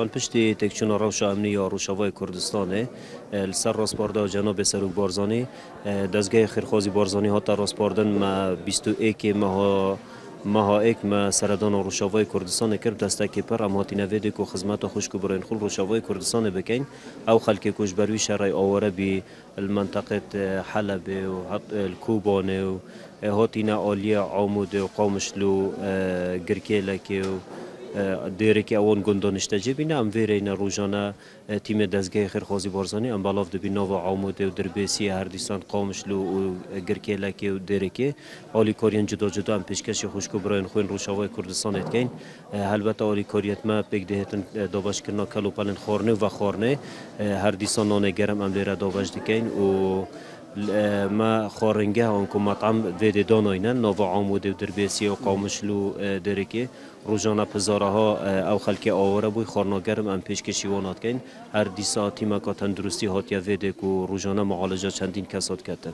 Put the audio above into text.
طبعا پشتی تکچون روش امنی یا روشاوای کردستانه لسر راسپارده جناب سروک بارزانی دزگاه خیرخوازی بارزانی ها تا راسپاردن ما 21 ماها ایک ما سردان روشاوای کردستان کرد دسته که پر اماتی نویده که خدمات خوشک برین خل روشاوای کردستان بکن او خلک کوش بروی شرای آوره بی المنطقه حلب و الكوبان و هاتینا آلیا عمود و قامشلو گرکیلک و دیره که اون گندانشته جبینه ام ویرین روزانه تیم دزگاه خیرخوازی بارزانی ام بالاف دبی نو عمود و دربیسی هردیسان قامشلو و گرکیلک و دیره که آلی کاریان جدا جدا ام پیشکش خوشکو براین خوین روشاوای کردستان اتکین البته آلی کاریت ما پیک دهتن داواش کرنا کلو پلن خورنه و خورنه هردیسان نان گرم ام لیره داواش دکین و ما خارنگه آنکو مطعم ویده داناینن نو عمود و دربیسی و قامشلو دیره که روزانه پزاره ها او خلک آوره بوی خورناگرم ام پیشکشی وانات کن هر دیسا تیما که تندرستی هاتیا ویده که روزانه معالجه چندین کسات کتن